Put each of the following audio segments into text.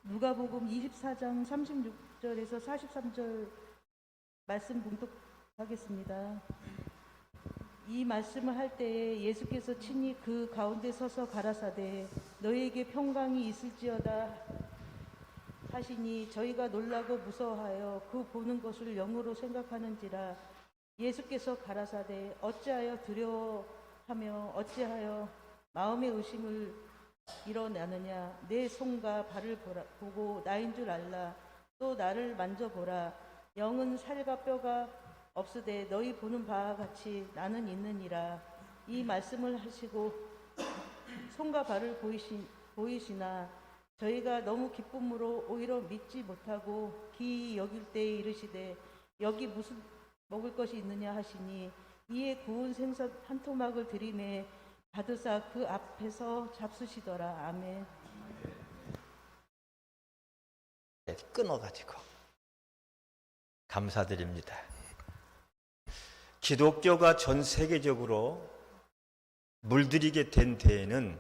누가복음 24장 36절에서 43절 말씀 봉독하겠습니다. 이 말씀을 할 때에 예수께서 친히 그 가운데 서서 가라사대 너희에게 평강이 있을지어다 하시니 저희가 놀라고 무서워하여 그 보는 것을 영으로 생각하는지라. 예수께서 가라사대 어찌하여 두려워하며 어찌하여 마음의 의심을 일어나느냐. 내 손과 발을 보고 나인 줄 알라. 또 나를 만져보라. 영은 살과 뼈가 없으되 너희 보는 바와 같이 나는 있느니라. 이 말씀을 하시고 손과 발을 보이시나 저희가 너무 기쁨으로 오히려 믿지 못하고 기이 여길 때에 이르시되 여기 무슨 먹을 것이 있느냐 하시니 이에 구운 생선 한 토막을 들이매 받으사 그 앞에서 잡수시더라. 아멘. 끊어가지고 감사드립니다. 기독교가 전 세계적으로 물들이게 된 데에는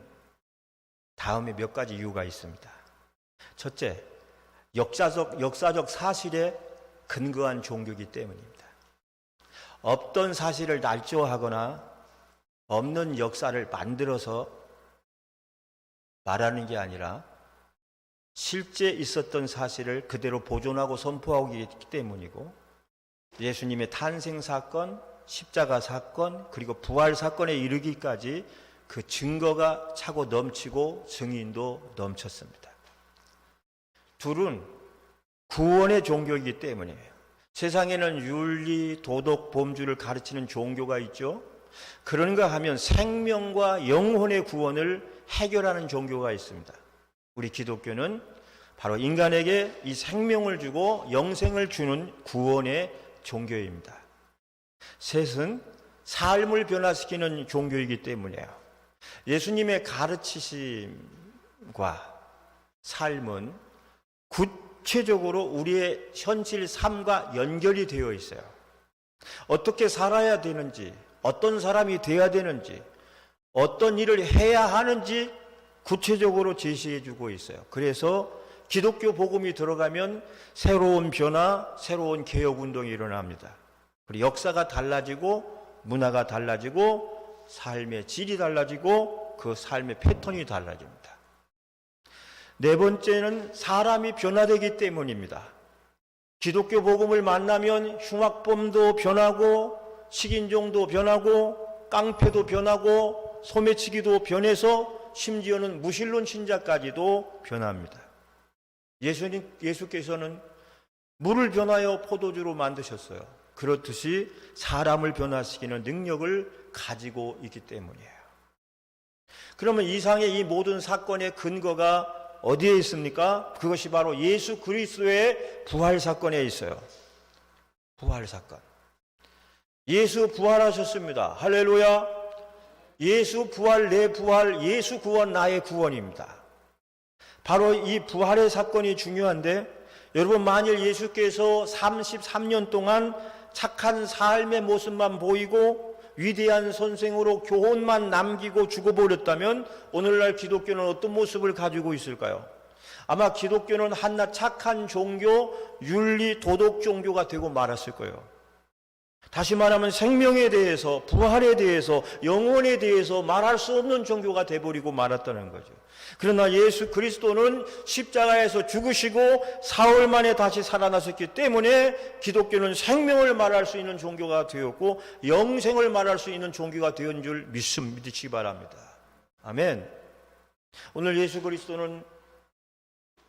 다음에 몇 가지 이유가 있습니다. 첫째, 역사적 사실에 근거한 종교이기 때문입니다. 없던 사실을 날조하거나 없는 역사를 만들어서 말하는 게 아니라 실제 있었던 사실을 그대로 보존하고 선포하고 있기 때문이고, 예수님의 탄생 사건, 십자가 사건, 그리고 부활 사건에 이르기까지 그 증거가 차고 넘치고 증인도 넘쳤습니다. 둘은 구원의 종교이기 때문이에요. 세상에는 윤리, 도덕, 범주를 가르치는 종교가 있죠. 그런가 하면 생명과 영혼의 구원을 해결하는 종교가 있습니다. 우리 기독교는 바로 인간에게 이 생명을 주고 영생을 주는 구원의 종교입니다. 셋은 삶을 변화시키는 종교이기 때문이에요. 예수님의 가르치심과 삶은 구체적으로 우리의 현실 삶과 연결이 되어 있어요. 어떻게 살아야 되는지, 어떤 사람이 되어야 되는지, 어떤 일을 해야 하는지 구체적으로 제시해 주고 있어요. 그래서 기독교 복음이 들어가면 새로운 변화, 새로운 개혁 운동이 일어납니다. 그리고 역사가 달라지고 문화가 달라지고 삶의 질이 달라지고 그 삶의 패턴이 달라집니다. 네 번째는 사람이 변화되기 때문입니다. 기독교 복음을 만나면 흉악범도 변하고 식인종도 변하고 깡패도 변하고 소매치기도 변해서 심지어는 무신론 신자까지도 변합니다. 예수께서는 물을 변하여 포도주로 만드셨어요. 그렇듯이 사람을 변화시키는 능력을 가지고 있기 때문이에요. 그러면 이상의 이 모든 사건의 근거가 어디에 있습니까? 그것이 바로 예수 그리스도의 부활 사건에 있어요. 부활 사건. 예수 부활하셨습니다. 할렐루야. 예수 부활, 내 부활, 예수 구원, 나의 구원입니다. 바로 이 부활의 사건이 중요한데, 여러분, 만일 예수께서 33년 동안 착한 삶의 모습만 보이고 위대한 선생으로 교훈만 남기고 죽어버렸다면 오늘날 기독교는 어떤 모습을 가지고 있을까요? 아마 기독교는 한낱 착한 종교, 윤리, 도덕 종교가 되고 말았을 거예요. 다시 말하면 생명에 대해서, 부활에 대해서, 영혼에 대해서 말할 수 없는 종교가 돼버리고 말았다는 거죠. 그러나 예수 그리스도는 십자가에서 죽으시고 사흘 만에 다시 살아나셨기 때문에 기독교는 생명을 말할 수 있는 종교가 되었고 영생을 말할 수 있는 종교가 되었는 줄 믿으시기 바랍니다. 아멘. 오늘 예수 그리스도는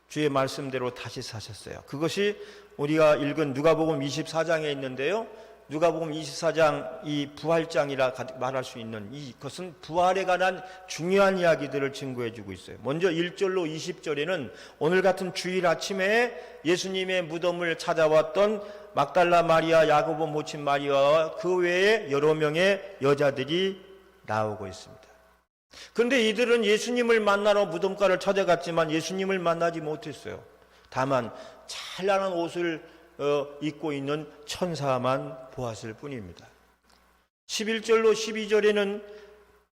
주의 말씀대로 다시 사셨어요. 그것이 우리가 읽은 누가복음 24장에 있는데요. 누가복음 24장 이 부활장이라 말할 수 있는 이것은 부활에 관한 중요한 이야기들을 증거해 주고 있어요. 먼저 1절로 20절에는 오늘 같은 주일 아침에 예수님의 무덤을 찾아왔던 막달라 마리아, 야고보 모친 마리아와 그 외에 여러 명의 여자들이 나오고 있습니다. 그런데 이들은 예수님을 만나러 무덤가를 찾아갔지만 예수님을 만나지 못했어요. 다만 찬란한 옷을 입고 있는 천사만 보았을 뿐입니다. 11절로 12절에는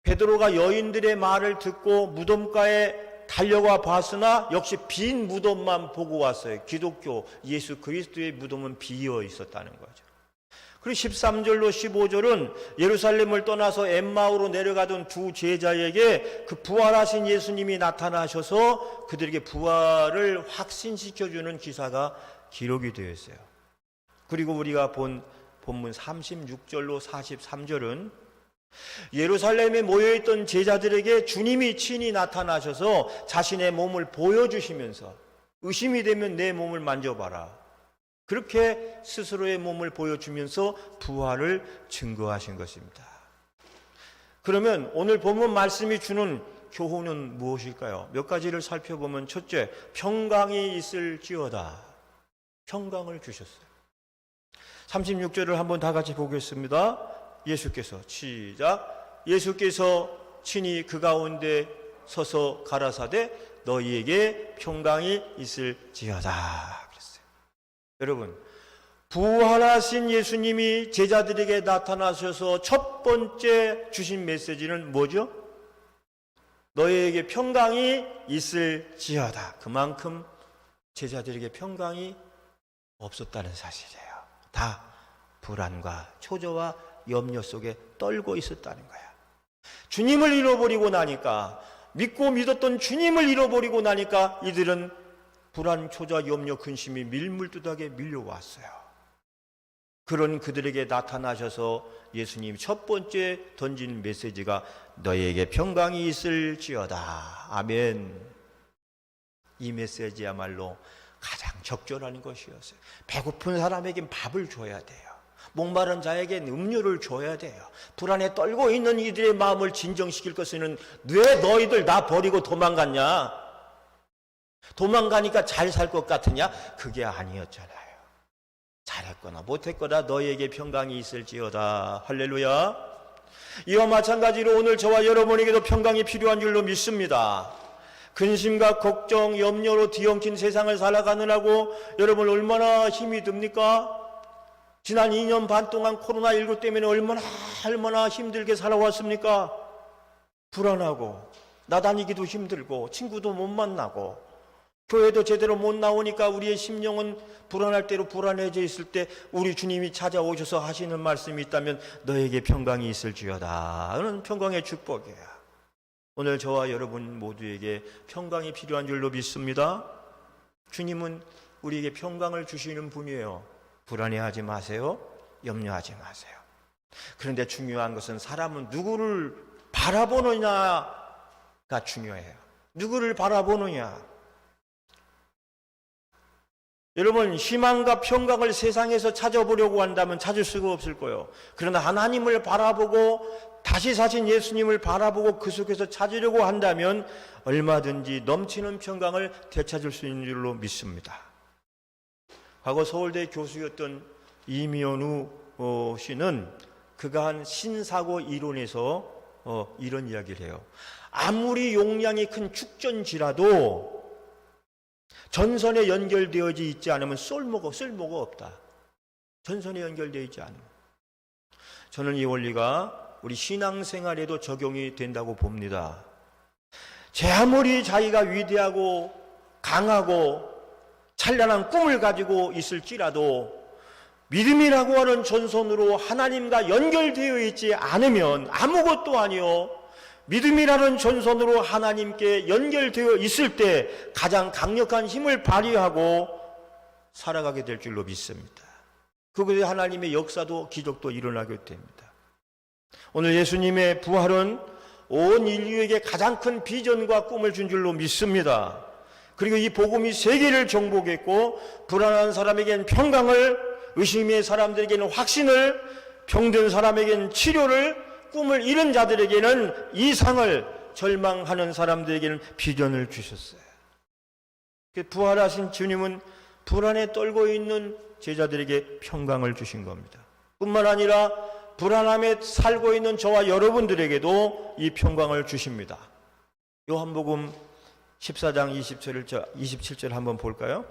베드로가 여인들의 말을 듣고 무덤가에 달려가 봤으나 역시 빈 무덤만 보고 왔어요. 기독교 예수 그리스도의 무덤은 비어 있었다는 거죠. 그리고 13절로 15절은 예루살렘을 떠나서 엠마오로 내려가던 두 제자에게 그 부활하신 예수님이 나타나셔서 그들에게 부활을 확신시켜주는 기사가 기록이 되어 있어요. 그리고 우리가 본 본문 36절로 43절은 예루살렘에 모여있던 제자들에게 주님이 친히 나타나셔서 자신의 몸을 보여주시면서 의심이 되면 내 몸을 만져봐라. 그렇게 스스로의 몸을 보여주면서 부활을 증거하신 것입니다. 그러면 오늘 본문 말씀이 주는 교훈은 무엇일까요? 몇 가지를 살펴보면 첫째, 평강이 있을지어다. 평강을 주셨어요. 36절을 한번 다 같이 보겠습니다. 예수께서 시작. 예수께서 친히 그 가운데 서서 가라사대 너희에게 평강이 있을지어다 그랬어요. 여러분, 부활하신 예수님이 제자들에게 나타나셔서 첫 번째 주신 메시지는 뭐죠? 너희에게 평강이 있을지어다. 그만큼 제자들에게 평강이 없었다는 사실이에요. 다 불안과 초조와 염려 속에 떨고 있었다는 거야. 주님을 잃어버리고 나니까, 믿고 믿었던 주님을 잃어버리고 나니까 이들은 불안, 초조, 염려, 근심이 밀물두닥에 밀려왔어요. 그런 그들에게 나타나셔서 예수님 첫 번째 던진 메시지가 너희에게 평강이 있을지어다. 아멘. 이 메시지야말로 가장 적절한 것이었어요. 배고픈 사람에겐 밥을 줘야 돼요. 목마른 자에겐 음료를 줘야 돼요. 불안에 떨고 있는 이들의 마음을 진정시킬 것은 왜 너희들 나 버리고 도망갔냐? 도망가니까 잘 살 것 같으냐? 그게 아니었잖아요. 잘했거나 못했거나 너희에게 평강이 있을지어다. 할렐루야. 이와 마찬가지로 오늘 저와 여러분에게도 평강이 필요한 줄로 믿습니다. 근심과 걱정, 염려로 뒤엉킨 세상을 살아가느라고 여러분 얼마나 힘이 듭니까? 지난 2년 반 동안 코로나19 때문에 얼마나 힘들게 살아왔습니까? 불안하고 나다니기도 힘들고 친구도 못 만나고 교회도 제대로 못 나오니까 우리의 심령은 불안할 대로 불안해져 있을 때 우리 주님이 찾아오셔서 하시는 말씀이 있다면 너에게 평강이 있을지어다. 그는 평강의 축복이에요. 오늘 저와 여러분 모두에게 평강이 필요한 줄로 믿습니다. 주님은 우리에게 평강을 주시는 분이에요. 불안해하지 마세요. 염려하지 마세요. 그런데 중요한 것은 사람은 누구를 바라보느냐가 중요해요. 누구를 바라보느냐. 여러분, 희망과 평강을 세상에서 찾아보려고 한다면 찾을 수가 없을 거예요. 그러나 하나님을 바라보고 다시 사신 예수님을 바라보고 그 속에서 찾으려고 한다면 얼마든지 넘치는 평강을 되찾을 수 있는 줄로 믿습니다. 과거 서울대 교수였던 이면우 씨는 그가 한 신사고 이론에서 이런 이야기를 해요. 아무리 용량이 큰 축전지라도 전선에 연결되어져 있지 않으면 쓸모가 없다. 전선에 연결되어 있지 않으면. 저는 이 원리가 우리 신앙생활에도 적용이 된다고 봅니다. 제 아무리 자기가 위대하고 강하고 찬란한 꿈을 가지고 있을지라도 믿음이라고 하는 전선으로 하나님과 연결되어 있지 않으면 아무것도 아니요. 믿음이라는 전선으로 하나님께 연결되어 있을 때 가장 강력한 힘을 발휘하고 살아가게 될 줄로 믿습니다. 그것에 하나님의 역사도 기적도 일어나게 됩니다. 오늘 예수님의 부활은 온 인류에게 가장 큰 비전과 꿈을 준 줄로 믿습니다. 그리고 이 복음이 세계를 정복했고 불안한 사람에게는 평강을, 의심의 사람들에게는 확신을, 병든 사람에게는 치료를, 꿈을 잃은 자들에게는 이상을, 절망하는 사람들에게는 비전을 주셨어요. 부활하신 주님은 불안에 떨고 있는 제자들에게 평강을 주신 겁니다. 뿐만 아니라 불안함에 살고 있는 저와 여러분들에게도 이 평강을 주십니다. 요한복음 14장 27절 한번 볼까요?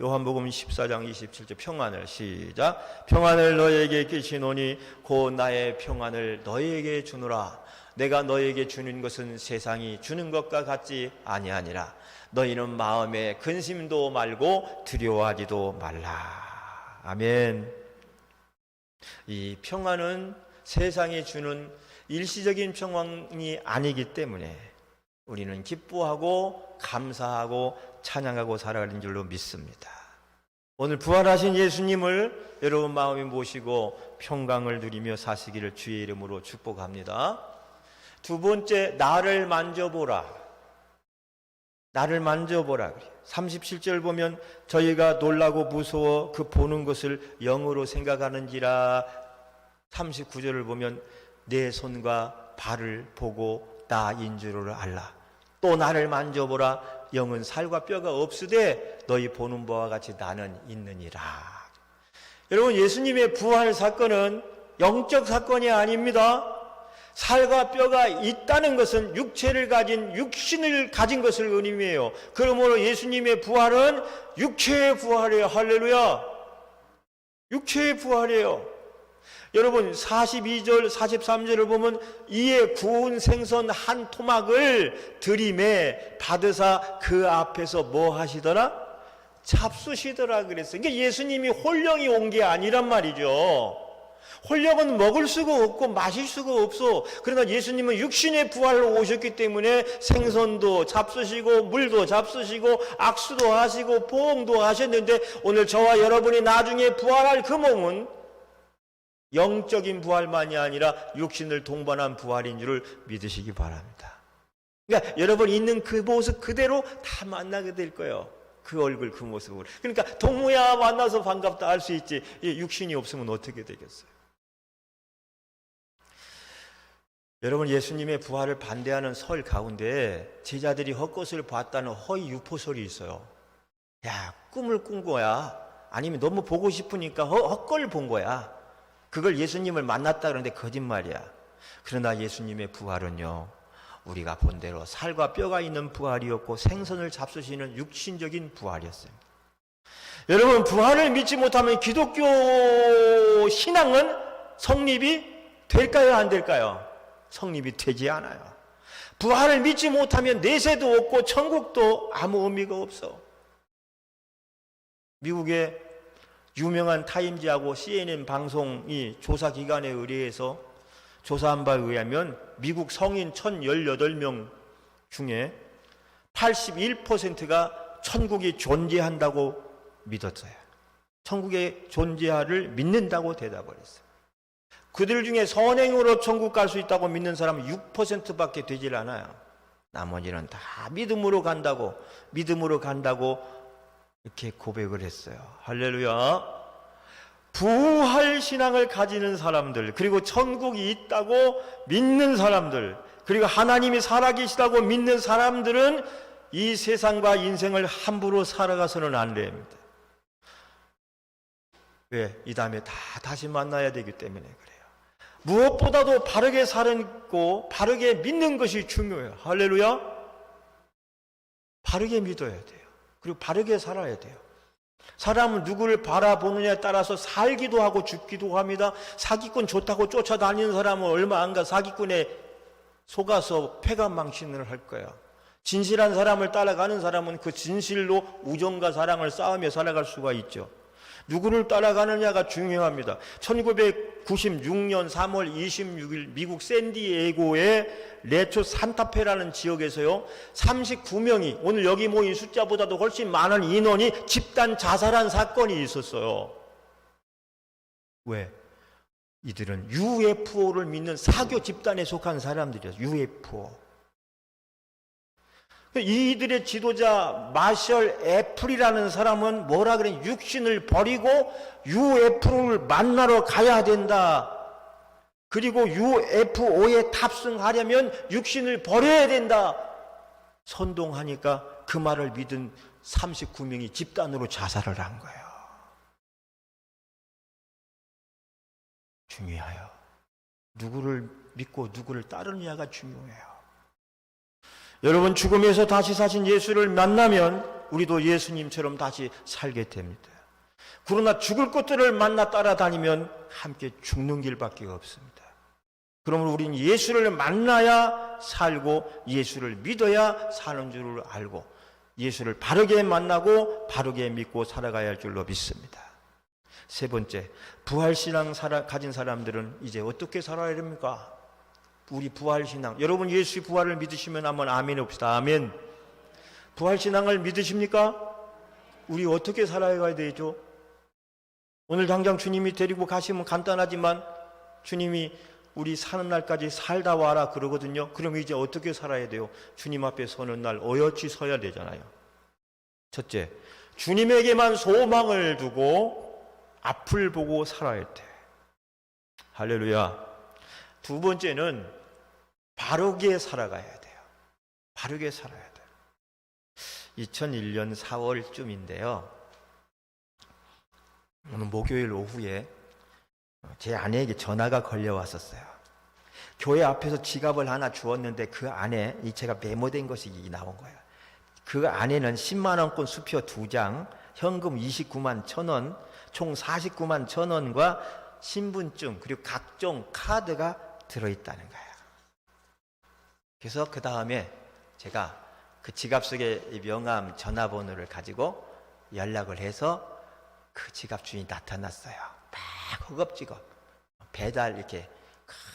요한복음 14장 27절 평안을 시작. 평안을 너희에게 끼치노니 곧 나의 평안을 너희에게 주노라. 내가 너희에게 주는 것은 세상이 주는 것과 같지 아니하니라. 너희는 마음에 근심도 말고 두려워하지도 말라. 아멘. 이 평안은 세상이 주는 일시적인 평안이 아니기 때문에 우리는 기뻐하고 감사하고 찬양하고 살아가는 줄로 믿습니다. 오늘 부활하신 예수님을 여러분 마음에 모시고 평강을 누리며 사시기를 주의 이름으로 축복합니다. 두 번째, 나를 만져보라. 나를 만져보라. 37절 보면 저희가 놀라고 무서워 그 보는 것을 영으로 생각하는지라. 39절을 보면 내 손과 발을 보고 나인 줄을 알라. 또 나를 만져보라. 영은 살과 뼈가 없으되 너희 보는 바와 같이 나는 있느니라. 여러분, 예수님의 부활 사건은 영적 사건이 아닙니다. 살과 뼈가 있다는 것은 육체를 가진, 육신을 가진 것을 의미해요. 그러므로 예수님의 부활은 육체의 부활이에요. 할렐루야. 육체의 부활이에요. 여러분, 42절 43절을 보면 이에 구운 생선 한 토막을 들이매 받으사 그 앞에서 뭐 하시더라? 잡수시더라 그랬어요. 그러니까 예수님이 홀령이 온 게 아니란 말이죠. 홀령은 먹을 수가 없고 마실 수가 없어. 그러나 예수님은 육신의 부활로 오셨기 때문에 생선도 잡수시고 물도 잡수시고 악수도 하시고 포옹도 하셨는데, 오늘 저와 여러분이 나중에 부활할 그 몸은 영적인 부활만이 아니라 육신을 동반한 부활인 줄을 믿으시기 바랍니다. 그러니까 여러분 있는 그 모습 그대로 다 만나게 될 거예요. 그 얼굴, 그 모습을. 그러니까 동무야 만나서 반갑다 할 수 있지, 육신이 없으면 어떻게 되겠어요? 여러분, 예수님의 부활을 반대하는 설 가운데 제자들이 헛것을 봤다는 허위 유포설이 있어요. 야, 꿈을 꾼 거야. 아니면 너무 보고 싶으니까 헛걸 본 거야. 그걸 예수님을 만났다 그러는데 거짓말이야. 그러나 예수님의 부활은요, 우리가 본 대로 살과 뼈가 있는 부활이었고 생선을 잡수시는 육신적인 부활이었습니다. 여러분, 부활을 믿지 못하면 기독교 신앙은 성립이 될까요, 안 될까요? 성립이 되지 않아요. 부활을 믿지 못하면 내세도 없고 천국도 아무 의미가 없어. 미국의 유명한 타임즈하고 CNN 방송이 조사 기관에 의뢰해서 조사한 바에 의하면 미국 성인 1018명 중에 81%가 천국이 존재한다고 믿었어요. 천국의 존재를 믿는다고 대답을 했어요. 그들 중에 선행으로 천국 갈 수 있다고 믿는 사람은 6%밖에 되질 않아요. 나머지는 다 믿음으로 간다고 이렇게 고백을 했어요. 할렐루야. 부활 신앙을 가지는 사람들, 그리고 천국이 있다고 믿는 사람들, 그리고 하나님이 살아계시다고 믿는 사람들은 이 세상과 인생을 함부로 살아가서는 안 됩니다. 왜? 이 다음에 다시 만나야 되기 때문에 그래요. 무엇보다도 바르게 살고 바르게 믿는 것이 중요해요. 할렐루야. 바르게 믿어야 돼요. 그리고 바르게 살아야 돼요. 사람은 누구를 바라보느냐에 따라서 살기도 하고 죽기도 합니다. 사기꾼 좋다고 쫓아다니는 사람은 얼마 안 가 사기꾼에 속아서 패간망신을 할 거야. 진실한 사람을 따라가는 사람은 그 진실로 우정과 사랑을 쌓으며 살아갈 수가 있죠. 누구를 따라가느냐가 중요합니다. 1996년 3월 26일 미국 샌디에고의 레초 산타페라는 지역에서요, 39명이, 오늘 여기 모인 숫자보다도 훨씬 많은 인원이 집단 자살한 사건이 있었어요. 왜? 이들은 UFO를 믿는 사교 집단에 속한 사람들이었어요. UFO. 이들의 지도자 마셜 애플이라는 사람은 뭐라 그래? 육신을 버리고 UFO를 만나러 가야 된다. 그리고 UFO에 탑승하려면 육신을 버려야 된다. 선동하니까 그 말을 믿은 39명이 집단으로 자살을 한 거예요. 중요해요. 누구를 믿고 누구를 따르느냐가 중요해요. 여러분, 죽음에서 다시 사신 예수를 만나면 우리도 예수님처럼 다시 살게 됩니다. 그러나 죽을 것들을 만나 따라다니면 함께 죽는 길밖에 없습니다. 그러므로 우리는 예수를 만나야 살고 예수를 믿어야 사는 줄을 알고 예수를 바르게 만나고 바르게 믿고 살아가야 할 줄로 믿습니다. 세 번째, 부활신앙 가진 사람들은 이제 어떻게 살아야 됩니까? 우리 부활신앙, 여러분 예수의 부활을 믿으시면 한번 아멘 해봅시다. 아멘. 부활신앙을 믿으십니까? 우리 어떻게 살아가야 되죠? 오늘 당장 주님이 데리고 가시면 간단하지만 주님이 우리 사는 날까지 살다 와라 그러거든요. 그럼 이제 어떻게 살아야 돼요? 주님 앞에 서는 날 어여치 서야 되잖아요. 첫째, 주님에게만 소망을 두고 앞을 보고 살아야 돼. 할렐루야. 두 번째는 바르게 살아가야 돼요. 바르게 살아야 돼요. 2001년 4월쯤인데요. 오늘 목요일 오후에 제 아내에게 전화가 걸려왔었어요. 교회 앞에서 지갑을 하나 주었는데 그 안에 제가 메모된 것이 나온 거예요. 그 안에는 10만 원권 수표 2장, 현금 29만 1,000원, 총 49만 1,000원과 신분증 그리고 각종 카드가 들어있다는 거예요. 그래서 그 다음에 제가 그 지갑 속에 명함 전화번호를 가지고 연락을 해서 그 지갑 주인이 나타났어요. 막 허겁지겁 배달 이렇게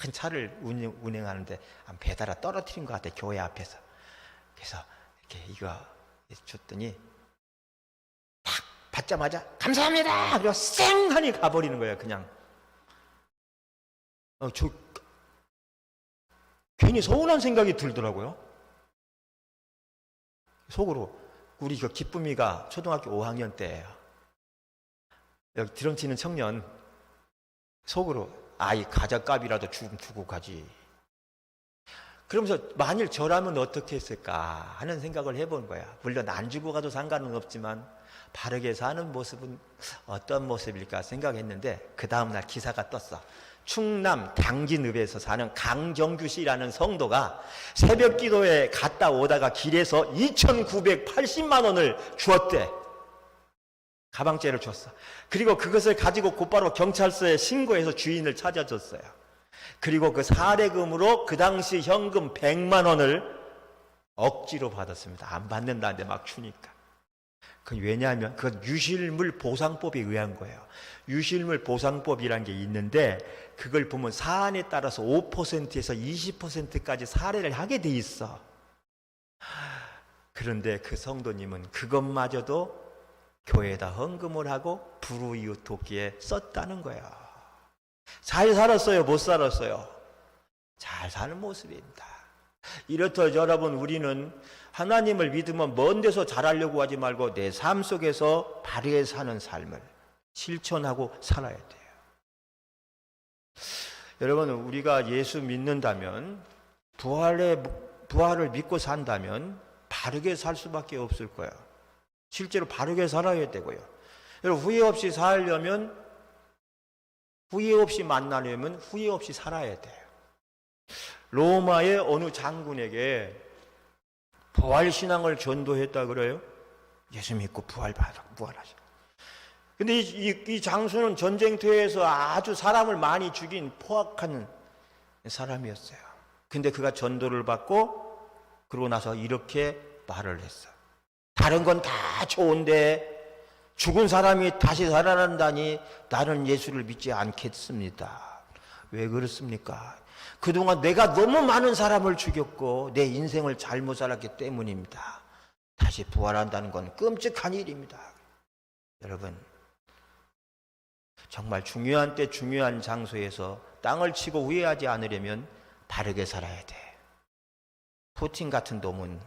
큰 차를 운행하는데 배달아 떨어뜨린 것 같아요. 교회 앞에서. 그래서 이렇게 이거 줬더니 딱 받자마자 감사합니다. 그리고 쌩하니 가버리는 거예요. 그냥. 저 괜히 서운한 생각이 들더라고요. 속으로 우리 그 기쁨이가 초등학교 5학년 때예요. 여기 드럼 치는 청년 속으로 아이 가자값이라도 주고 가지. 그러면서 만일 저라면 어떻게 했을까 하는 생각을 해본 거야. 물론 안 주고 가도 상관은 없지만 바르게 사는 모습은 어떤 모습일까 생각했는데 그 다음날 기사가 떴어. 충남 당진읍에서 사는 강정규 씨라는 성도가 새벽 기도에 갔다 오다가 길에서 2,980만 원을 주었대. 가방째를 줬어. 그리고 그것을 가지고 곧바로 경찰서에 신고해서 주인을 찾아줬어요. 그리고 그 사례금으로 그 당시 현금 100만 원을 억지로 받았습니다. 안 받는다는데 막 주니까. 그건 왜냐하면 그건 유실물 보상법에 의한 거예요. 유실물 보상법이라는 게 있는데 그걸 보면 사안에 따라서 5%에서 20%까지 사례를 하게 돼 있어. 그런데 그 성도님은 그것마저도 교회에다 헌금을 하고 불우이웃 돕기에 썼다는 거예요. 잘 살았어요? 못 살았어요? 잘 사는 모습입니다. 이렇듯 여러분 우리는 하나님을 믿으면 먼 데서 잘하려고 하지 말고 내 삶 속에서 바르게 사는 삶을 실천하고 살아야 돼요. 여러분 우리가 예수 믿는다면 부활을 믿고 산다면 바르게 살 수밖에 없을 거예요. 실제로 바르게 살아야 되고요. 여러분 후회 없이 살려면 후회 없이 만나려면 후회 없이 살아야 돼요. 로마의 어느 장군에게 부활신앙을 전도했다 그래요. 예수 믿고 부활하셔. 근데 이 장수는 전쟁터에서 아주 사람을 많이 죽인 포악한 사람이었어요. 근데 그가 전도를 받고 그러고 나서 이렇게 말을 했어. 다른 건 다 좋은데 죽은 사람이 다시 살아난다니 나는 예수를 믿지 않겠습니다. 왜 그렇습니까? 그동안 내가 너무 많은 사람을 죽였고 내 인생을 잘못 살았기 때문입니다. 다시 부활한다는 건 끔찍한 일입니다. 여러분 정말 중요한 때 중요한 장소에서 땅을 치고 후회하지 않으려면 바르게 살아야 돼. 푸틴 같은 놈은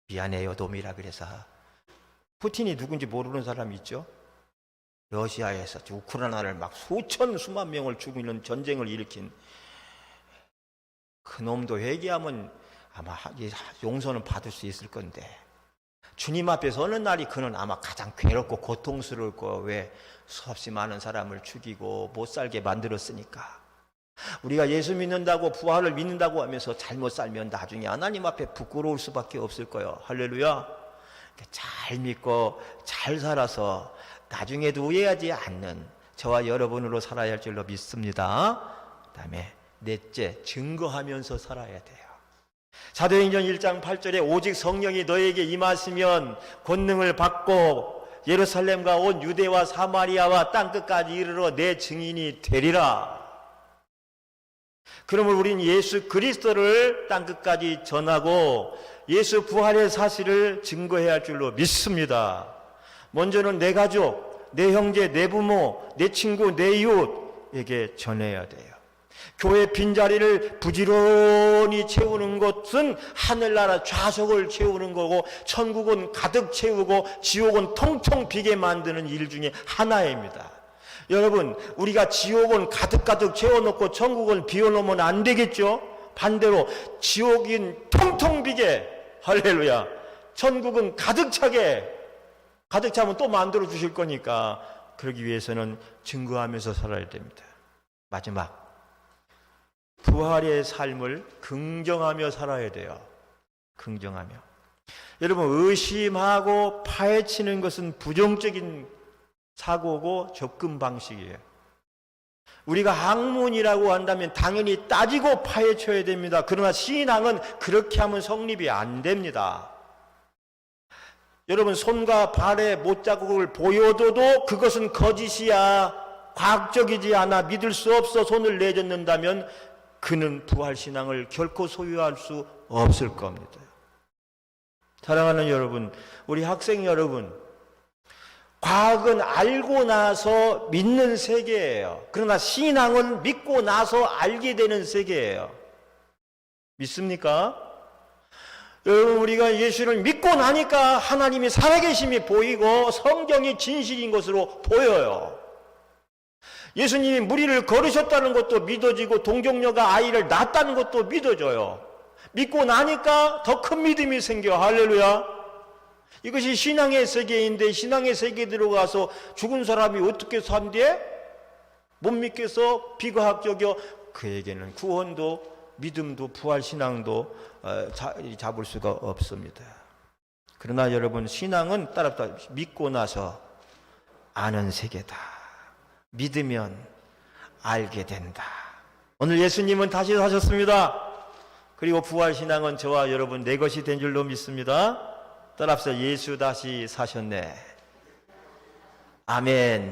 미안해요 놈이라 그래서 푸틴이 누군지 모르는 사람이 있죠? 러시아에서 우크라이나를 막 수만 명을 죽이는 전쟁을 일으킨 그 놈도 회개하면 아마 용서는 받을 수 있을 건데 주님 앞에 서는 날이 그는 아마 가장 괴롭고 고통스러울 거예요. 왜? 수없이 많은 사람을 죽이고 못 살게 만들었으니까. 우리가 예수 믿는다고 부활을 믿는다고 하면서 잘못 살면 나중에 하나님 앞에 부끄러울 수밖에 없을 거예요. 할렐루야. 잘 믿고 잘 살아서 나중에도 후회하지 않는 저와 여러분으로 살아야 할 줄로 믿습니다. 그 다음에 넷째, 증거하면서 살아야 돼요. 사도행전 1장 8절에 오직 성령이 너에게 임하시면 권능을 받고 예루살렘과 온 유대와 사마리아와 땅끝까지 이르러 내 증인이 되리라. 그러면 우리는 예수 그리스도를 땅끝까지 전하고 예수 부활의 사실을 증거해야 할 줄로 믿습니다. 먼저는 내 가족, 내 형제, 내 부모, 내 친구, 내 이웃에게 전해야 돼요. 교회 빈자리를 부지런히 채우는 것은 하늘나라 좌석을 채우는 거고 천국은 가득 채우고 지옥은 텅텅 비게 만드는 일 중에 하나입니다. 여러분, 우리가 지옥은 가득가득 채워놓고 천국을 비워놓으면 안 되겠죠? 반대로 지옥인 텅텅 비게, 할렐루야, 천국은 가득 차게, 가득 차면 또 만들어 주실 거니까 그러기 위해서는 증거하면서 살아야 됩니다. 마지막, 부활의 삶을 긍정하며 살아야 돼요. 긍정하며. 여러분, 의심하고 파헤치는 것은 부정적인 사고고 접근 방식이에요. 우리가 학문이라고 한다면 당연히 따지고 파헤쳐야 됩니다. 그러나 신앙은 그렇게 하면 성립이 안 됩니다. 여러분, 손과 발에 못자국을 보여줘도 그것은 거짓이야, 과학적이지 않아, 믿을 수 없어 손을 내젓는다면 그는 부활신앙을 결코 소유할 수 없을 겁니다. 사랑하는 여러분, 우리 학생 여러분, 과학은 알고 나서 믿는 세계예요. 그러나 신앙은 믿고 나서 알게 되는 세계예요. 믿습니까? 여러분, 우리가 예수를 믿고 나니까 하나님이 살아계심이 보이고 성경이 진실인 것으로 보여요. 예수님이 무리를 걸으셨다는 것도 믿어지고 동정녀가 아이를 낳았다는 것도 믿어져요. 믿고 나니까 더 큰 믿음이 생겨. 할렐루야. 이것이 신앙의 세계인데 신앙의 세계에 들어가서 죽은 사람이 어떻게 산대? 못 믿겠어? 비과학적이요. 그에게는 구원도 믿음도 부활신앙도 잡을 수가 없습니다. 그러나 여러분, 신앙은 따라다 믿고 나서 아는 세계다. 믿으면 알게 된다. 오늘 예수님은 다시 사셨습니다. 그리고 부활신앙은 저와 여러분 내 것이 된 줄로 믿습니다. 따라합시다. 예수 다시 사셨네. 아멘.